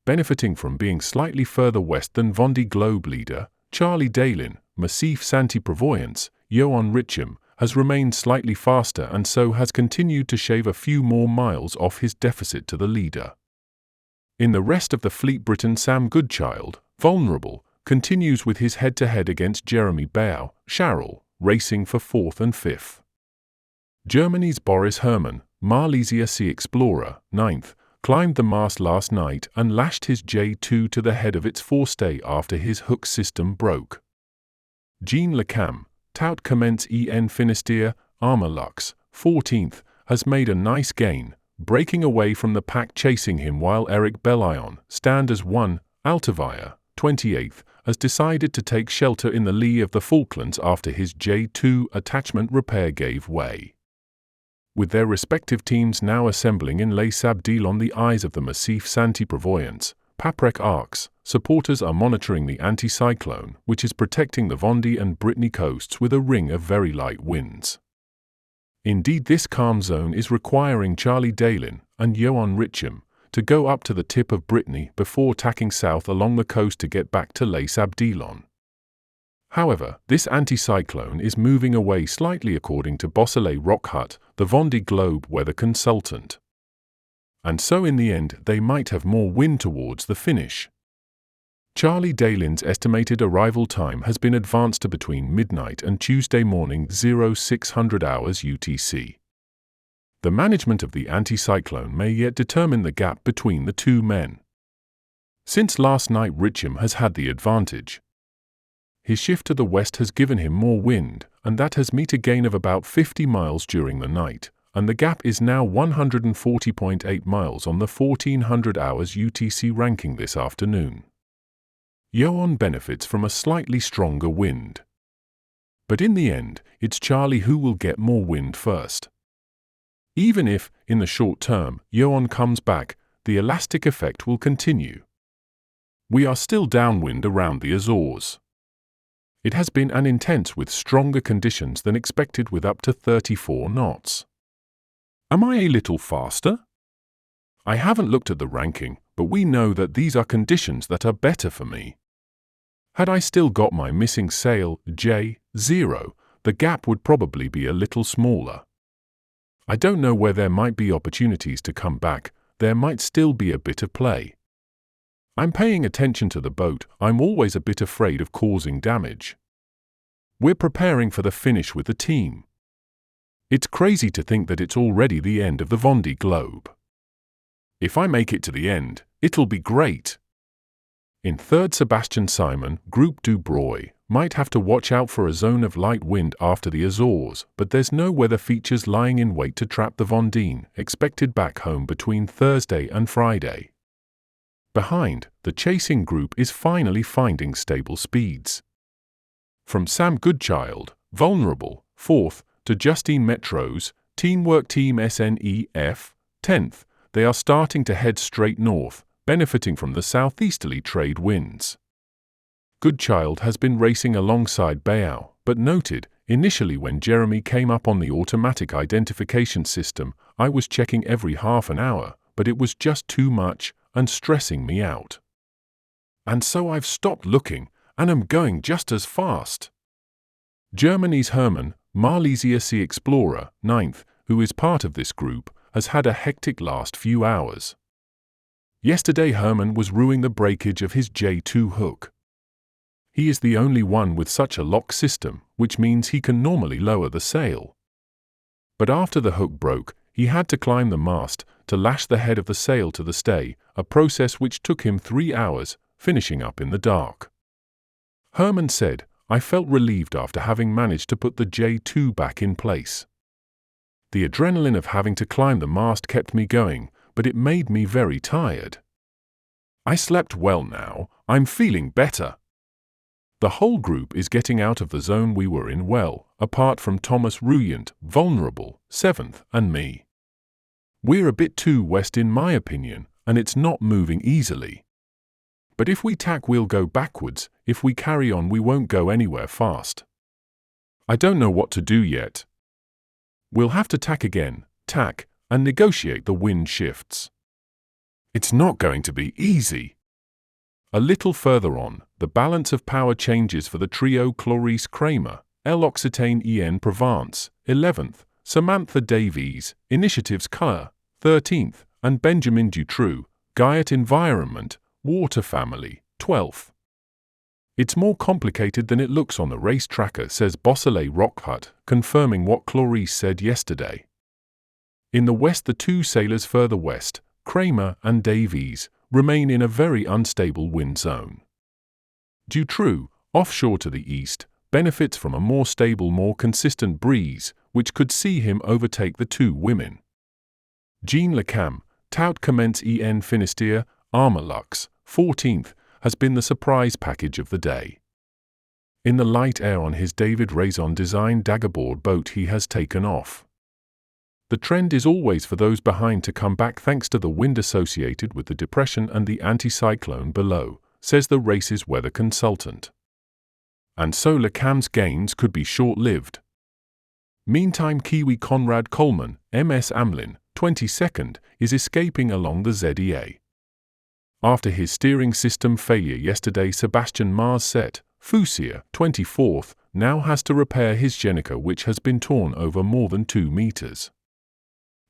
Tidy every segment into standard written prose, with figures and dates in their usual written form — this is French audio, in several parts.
benefiting from being slightly further west than Vondée Globe leader, Charlie Dalin, MACIF Santé Prévoyance, Yoann Richomme, has remained slightly faster and so has continued to shave a few more miles off his deficit to the leader. In the rest of the fleet, Briton Sam Goodchild, vulnerable, continues with his head-to-head against Jérémie Beyou, Sharral, racing for 4th and 5th. Germany's Boris Herrmann, Malizia Seaexplorer, 9th, climbed the mast last night and lashed his J2 to the head of its forestay after his hook system broke. Jean Le Cam, Tout commence en Finistère, Armour Lux, 14th, has made a nice gain, breaking away from the pack chasing him, while Éric Bellion, Standers 1, Altavia, 28th, has decided to take shelter in the lee of the Falklands after his J2 attachment repair gave way. With their respective teams now assembling in lashed on the eyes of the MACIF Santé Prévoyance, Paprec Arcs, supporters are monitoring the Anticyclone, which is protecting the Vendee and Brittany coasts with a ring of very light winds. Indeed, this calm zone is requiring Charlie Dalin and Yoann Richomme to go up to the tip of Brittany before tacking south along the coast to get back to lashed. However, this anticyclone is moving away slightly according to Bosselet Rockhut, the Vondée Globe weather consultant. And so in the end they might have more wind towards the finish. Charlie Dalin's estimated arrival time has been advanced to between midnight and Tuesday morning 0600 hours UTC. The management of the anticyclone may yet determine the gap between the two men. Since last night, Richomme has had the advantage. His shift to the west has given him more wind, and that has met a gain of about 50 miles during the night, and the gap is now 140.8 miles on the 1400 hours UTC ranking this afternoon. Yoann benefits from a slightly stronger wind. But in the end, it's Charlie who will get more wind first. Even if, in the short term, Yoann comes back, the elastic effect will continue. We are still downwind around the Azores. It has been an intense with stronger conditions than expected with up to 34 knots. Am I a little faster? I haven't looked at the ranking, but we know that these are conditions that are better for me. Had I still got my missing sail, J0, the gap would probably be a little smaller. I don't know where there might be opportunities to come back, there might still be a bit of play. I'm paying attention to the boat, I'm always a bit afraid of causing damage. We're preparing for the finish with the team. It's crazy to think that it's already the end of the Vondée Globe. If I make it to the end, it'll be great. In third, Sebastian Simon, Group du Broye, might have to watch out for a zone of light wind after the Azores, but there's no weather features lying in wait to trap the Vendee, expected back home between Thursday and Friday. Behind, the chasing group is finally finding stable speeds. From Sam Goodchild, vulnerable, 4th, to Justine Metro's Teamwork Team SNEF, 10th, they are starting to head straight north, benefiting from the southeasterly trade winds. Goodchild has been racing alongside Beyou, but noted, initially when Jérémie came up on the automatic identification system, I was checking every half an hour, but it was just too much and stressing me out. And so I've stopped looking, and am going just as fast. Germany's Herrmann, Malizia Seaexplorer, 9th, who is part of this group, has had a hectic last few hours. Yesterday Herrmann was ruining the breakage of his J2 hook. He is the only one with such a lock system, which means he can normally lower the sail. But after the hook broke, he had to climb the mast to lash the head of the sail to the stay, a process which took him 3 hours, finishing up in the dark. Herrmann said, "I felt relieved after having managed to put the J2 back in place. The adrenaline of having to climb the mast kept me going, but it made me very tired. I slept well now, I'm feeling better." The whole group is getting out of the zone we were in well, apart from Thomas Ruyant, vulnerable, 7th, and me. We're a bit too west in my opinion, and it's not moving easily. But if we tack we'll go backwards, if we carry on we won't go anywhere fast. I don't know what to do yet. We'll have to tack again, tack, and negotiate the wind shifts. It's not going to be easy. A little further on, the balance of power changes for the trio Clarice Kramer, L'Occitane en Provence, 11th, Samantha Davies, Initiatives Coeur, 13th, and Benjamin Dutroux, Guyot Environment, Water Family, 12th. It's more complicated than it looks on the race tracker, says Bossele Rockhut, confirming what Clarice said yesterday. In the west, the two sailors further west, Kramer and Davies, remain in a very unstable wind zone. Dutroux, offshore to the east, benefits from a more stable, more consistent breeze, which could see him overtake the two women. Jean Lecam, Tout commence en Finistère, Armalux, 14th, has been the surprise package of the day. In the light air on his David Raison designed daggerboard boat, he has taken off. The trend is always for those behind to come back thanks to the wind associated with the depression and the anticyclone below, says the race's weather consultant. And so Lecam's gains could be short-lived. Meantime, Kiwi Conrad Coleman, MS Amlin, 22nd, is escaping along the ZEA. After his steering system failure yesterday, Sebastian Marset, Fusia, 24th, now has to repair his Genica, which has been torn over more than 2 meters.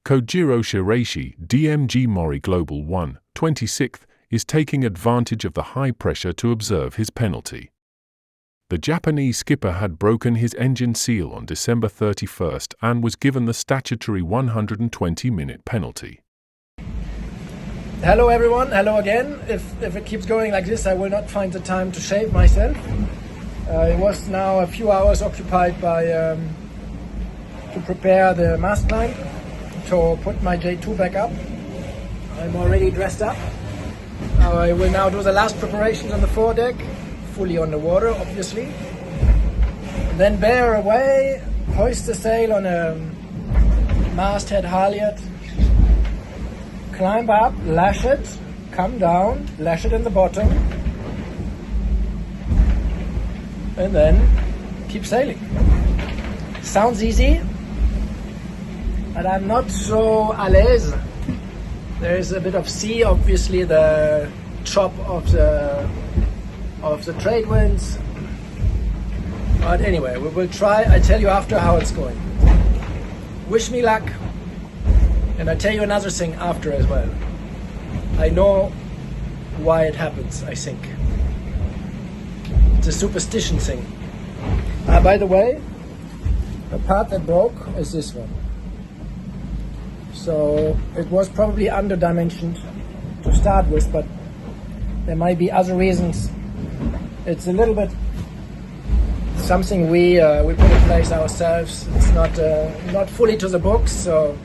Kojiro Shiraishi, DMG Mori Global 1, 26th, is taking advantage of the high pressure to observe his penalty. The Japanese skipper had broken his engine seal on December 31st and was given the statutory 120-minute penalty. Hello everyone, hello again. If it keeps going like this, I will not find the time to shave myself. It was now a few hours occupied by to prepare the mast line, to put my J2 back up. I'm already dressed up. I will now do the last preparations on the foredeck, fully on the water obviously. And then bear away, hoist the sail on a masthead halyard, climb up, lash it, come down, lash it in the bottom, and then keep sailing. Sounds easy, but I'm not so à l'aise. There is a bit of sea, obviously the chop of the trade winds. But anyway, we will try. I tell you after how it's going. Wish me luck. And I tell you another thing after as well. I know why it happens, I think. It's a superstition thing. By the way, the part that broke is this one. So it was probably underdimensioned to start with, but there might be other reasons. It's a little bit something we put in place ourselves. It's not fully to the books, so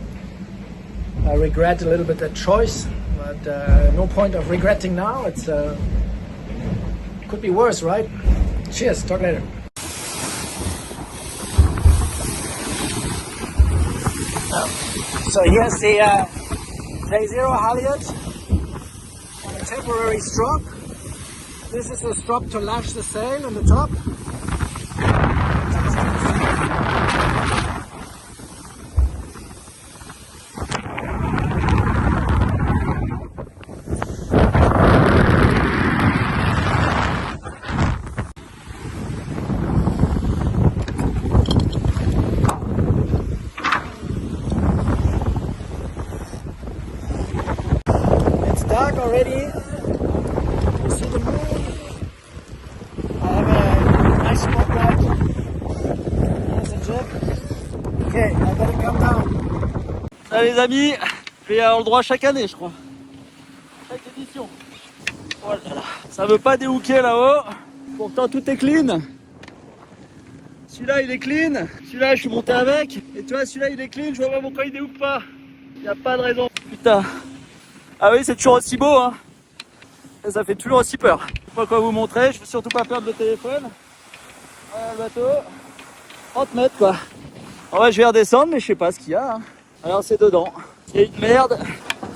I regret a little bit that choice, but no point of regretting now. It's could be worse, right? Cheers, talk later. So here's the J0 halyard on a temporary strop. This is the strop to lash the sail on the top. Already, you see the moon. I have a nice spotlight. There's a jet. Okay, I better come down. Ah, les amis, je vais avoir le droit chaque année, je crois. Chaque édition. Oh là là, ça veut pas déhooker là-haut. Pourtant tout est clean. Celui-là il est clean. Celui-là je suis monté avec. Et tu vois, celui-là il est clean. Je vois pas pourquoi il déhooke pas. Il n'y a pas de raison. Putain. Ah oui, c'est toujours aussi beau, hein. Et ça fait toujours aussi peur. Je sais pas quoi vous montrer, je veux surtout pas perdre le téléphone. Voilà le bateau. 30 mètres quoi. En vrai, je vais redescendre, mais je sais pas ce qu'il y a. Hein. Alors c'est dedans. Il y a une merde,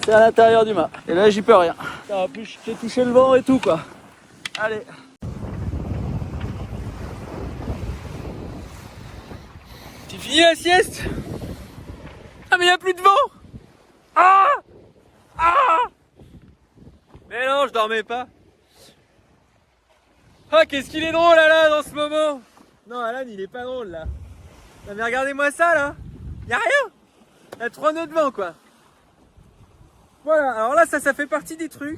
c'est à l'intérieur du mât. Et là, j'y peux rien. En plus, j'ai touché le vent et tout quoi. Allez. C'est fini la sieste? Ah mais il n'y a plus de vent. Ah! Ah! Mais non, je dormais pas. Ah, qu'est-ce qu'il est drôle, Alan, en ce moment. Non, Alan, il est pas drôle, là. Non, mais regardez-moi ça, là. Y'a rien. Il y a 3 nœuds de vent, quoi. Voilà, alors là, ça fait partie des trucs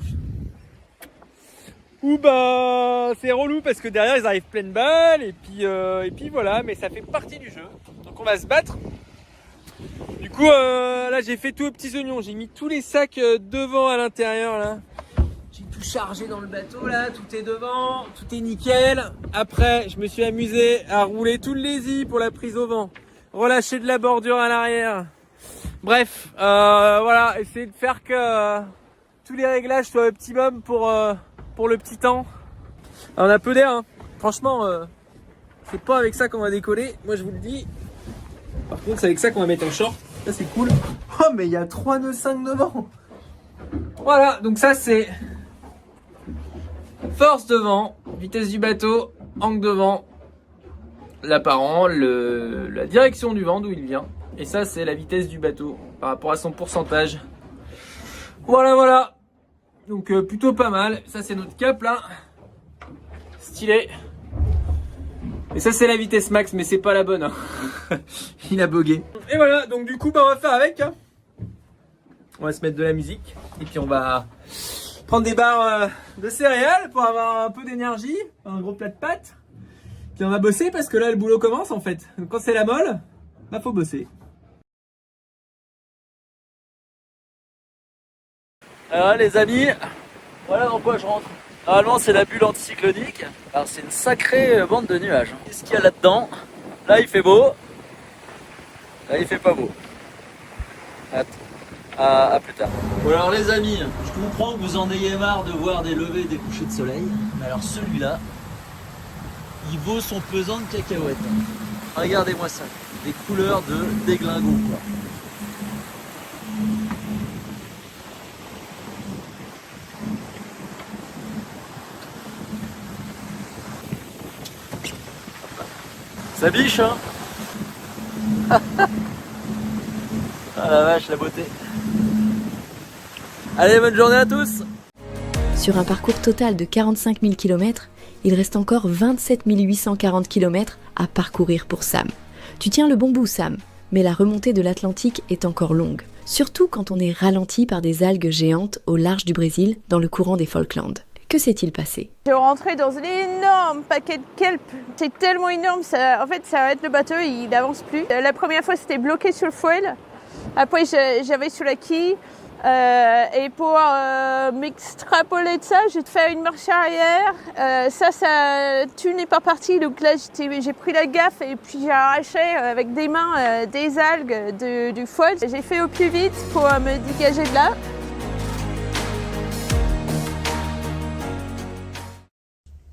où, bah, c'est relou parce que derrière, ils arrivent pleine balle. Et puis voilà, mais ça fait partie du jeu. Donc, on va se battre. Du coup, là, j'ai fait tout aux petits oignons. J'ai mis tous les sacs devant à l'intérieur, là. J'ai tout chargé dans le bateau, là. Tout est devant, tout est nickel. Après, je me suis amusé à rouler tout le lazy pour la prise au vent. Relâcher de la bordure à l'arrière. Bref, voilà, essayer de faire que tous les réglages soient optimum pour le petit temps. Alors, on a peu d'air, hein. Franchement, c'est pas avec ça qu'on va décoller, moi je vous le dis. Par contre, c'est avec ça qu'on va mettre en short. Ça, c'est cool. Oh, mais il y a 3 nœuds 5 de vent. Voilà, donc ça, c'est force de vent, vitesse du bateau, angle de vent, l'apparent, la direction du vent, d'où il vient. Et ça, c'est la vitesse du bateau par rapport à son pourcentage. Voilà, voilà. Donc, plutôt pas mal. Ça, c'est notre cap, là. Stylé. Et ça, c'est la vitesse max, mais c'est pas la bonne. Hein. Il a bugué. Et voilà, donc du coup, bah, on va faire avec. Hein. On va se mettre de la musique. Et puis, on va prendre des barres de céréales pour avoir un peu d'énergie. Un gros plat de pâtes. Puis, on va bosser parce que là, le boulot commence, en fait. Donc, quand c'est la molle, bah, faut bosser. Alors les amis, voilà dans quoi je rentre. Normalement c'est la bulle anticyclonique. Alors c'est une sacrée bande de nuages. Qu'est-ce qu'il y a là-dedans? Là il fait beau. Là il fait pas beau. À plus tard. Bon alors les amis, je comprends que vous en ayez marre de voir des levées et des couchers de soleil. Mais alors celui-là, il vaut son pesant de cacahuètes. Regardez-moi ça. Des couleurs de déglingo quoi. Ça biche, hein. Ah la vache, la beauté. Allez, bonne journée à tous. Sur un parcours total de 45 000 km, il reste encore 27 840 km à parcourir pour Sam. Tu tiens le bon bout, Sam, mais la remontée de l'Atlantique est encore longue. Surtout quand on est ralenti par des algues géantes au large du Brésil, dans le courant des Falklands. Que s'est-il passé? Je rentré dans un énorme paquet de kelp. C'est tellement énorme, en fait ça arrête le bateau, il n'avance plus. La première fois c'était bloqué sur le foil. Après j'avais sur la quille. Et pour m'extrapoler de ça, j'ai fait une marche arrière. Tout n'est pas parti. Donc là j'ai pris la gaffe et puis j'ai arraché avec des mains des algues du foil. J'ai fait au plus vite pour me dégager de là.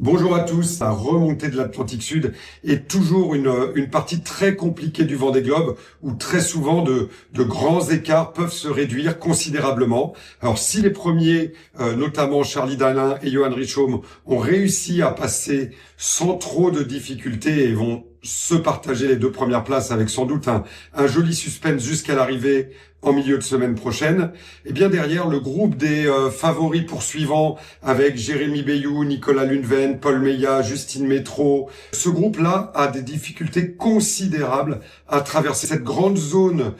Bonjour à tous. La remontée de l'Atlantique Sud est toujours une partie très compliquée du Vendée Globe où très souvent de grands écarts peuvent se réduire considérablement. Alors si les premiers, notamment Charlie Dalin et Yoann Richomme, ont réussi à passer sans trop de difficultés et vont se partager les 2 premières places avec sans doute un joli suspense jusqu'à l'arrivée en milieu de semaine prochaine, et bien derrière le groupe des favoris poursuivants avec Jérémie Beyou, Nicolas Lunven, Paul Meillat, Justine Métro. Ce groupe-là a des difficultés considérables à traverser cette grande zone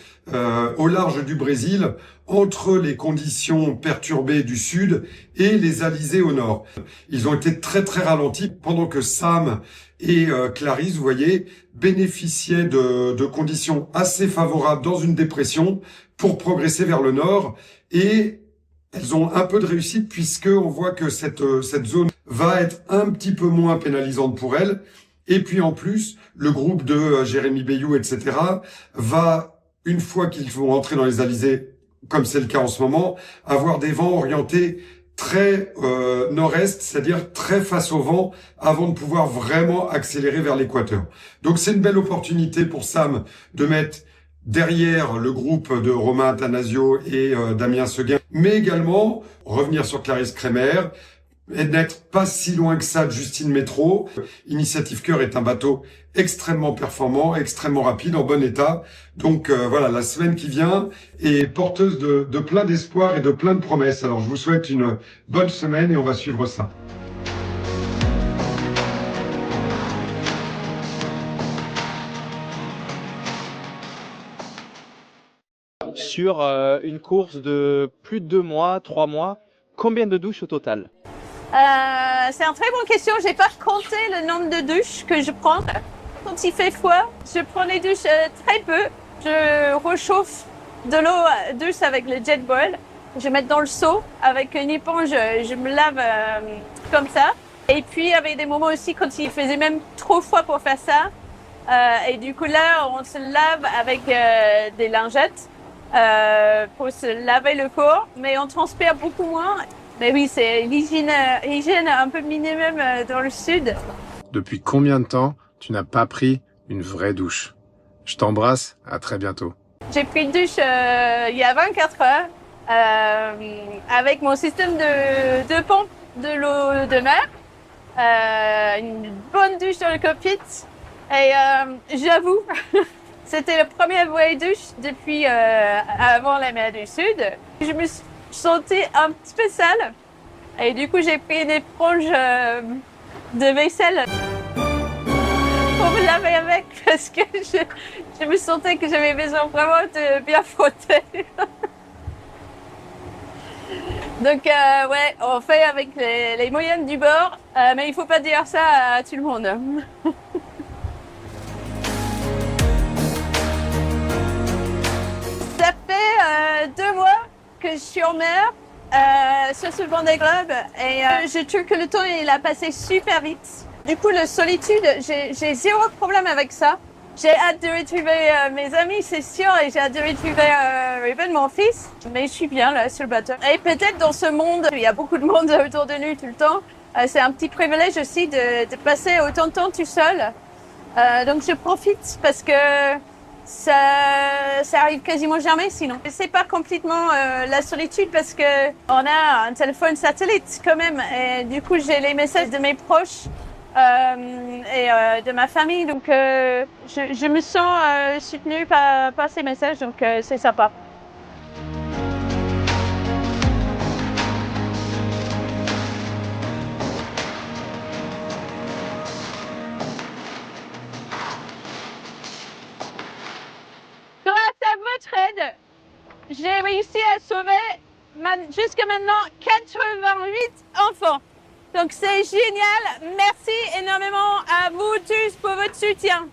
au large du Brésil entre les conditions perturbées du sud et les alizés au nord. Ils ont été très très ralentis pendant que Sam et Clarisse, vous voyez, bénéficiaient de conditions assez favorables dans une dépression pour progresser vers le nord, et elles ont un peu de réussite puisque on voit que cette zone va être un petit peu moins pénalisante pour elles. Et puis en plus, le groupe de Jérémie Beyou, etc., va, une fois qu'ils vont entrer dans les alizés, comme c'est le cas en ce moment, avoir des vents orientés très nord-est, c'est-à-dire très face au vent, avant de pouvoir vraiment accélérer vers l'équateur. Donc c'est une belle opportunité pour Sam de mettre derrière le groupe de Romain Athanasio et Damien Seguin, mais également revenir sur Clarisse Kremer, et n'être pas si loin que ça de Justine Métro. Initiative Coeur est un bateau extrêmement performant, extrêmement rapide, en bon état. Donc voilà, la semaine qui vient est porteuse de plein d'espoir et de plein de promesses. Alors je vous souhaite une bonne semaine et on va suivre ça. Sur une course de plus de 2 mois, 3 mois, combien de douches au total? C'est une très bonne question. J'ai pas compté le nombre de douches que je prends. Quand il fait froid, je prends les douches très peu. Je réchauffe de l'eau douce avec le jet boil. Je mets dans le seau avec une éponge. Je me lave comme ça. Et puis, il y avait des moments aussi quand il faisait même trop froid pour faire ça. Et du coup, là, on se lave avec des lingettes pour se laver le corps. Mais on transpire beaucoup moins. Mais oui, c'est l'hygiène un peu minimum dans le sud. Depuis combien de temps tu n'as pas pris une vraie douche? Je t'embrasse, à très bientôt. J'ai pris une douche il y a 24 heures avec mon système de pompe de l'eau de mer. Une bonne douche dans le cockpit. Et j'avoue, c'était le premier vraie douche depuis avant la mer du Sud. Je me suis sentais un petit peu sale. Et du coup, j'ai pris une éponge de vaisselle pour me laver avec parce que je me sentais que j'avais besoin vraiment de bien frotter. Donc, ouais, on fait avec les moyennes du bord, mais il faut pas dire ça à tout le monde. Ça fait 2 mois que je suis en mer sur ce Vondée Globe et je trouve que le temps il a passé super vite. Du coup, la solitude, j'ai zéro problème avec ça. J'ai hâte de retrouver mes amis, c'est sûr, et j'ai hâte de retrouver Ruben, mon fils. Mais je suis bien là sur le bateau. Et peut-être dans ce monde, il y a beaucoup de monde autour de nous tout le temps. C'est un petit privilège aussi de passer autant de temps tout seul. Donc je profite parce que ça arrive quasiment jamais sinon. C'est pas complètement la solitude parce que on a un téléphone satellite quand même. Et du coup, j'ai les messages de mes proches. Et de ma famille, donc je me sens soutenue par ces messages, donc c'est sympa. Grâce à votre aide, j'ai réussi à sauver jusqu'à maintenant 88 enfants. Donc c'est génial, merci énormément à vous tous pour votre soutien.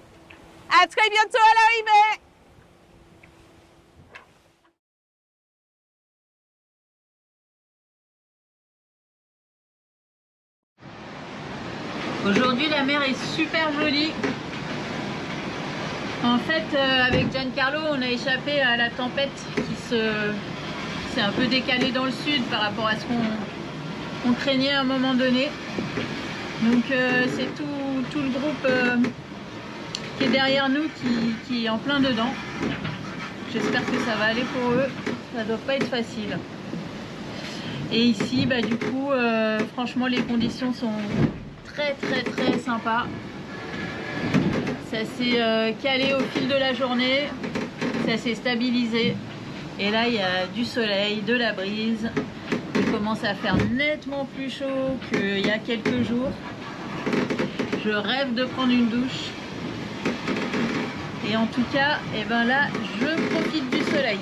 À très bientôt à l'arrivée. Aujourd'hui la mer est super jolie. En fait avec Giancarlo on a échappé à la tempête qui s'est un peu décalée dans le sud par rapport à ce qu'on craignait à un moment donné. Donc c'est tout le groupe qui est derrière nous qui est en plein dedans. J'espère que ça va aller pour eux, ça doit pas être facile. Et ici bah du coup franchement les conditions sont très sympas. Ça s'est calé au fil de la journée, ça s'est stabilisé et là il y a du soleil, de la brise. Il commence à faire nettement plus chaud qu'il y a quelques jours. Je rêve de prendre une douche. Et en tout cas, eh ben là, je profite du soleil.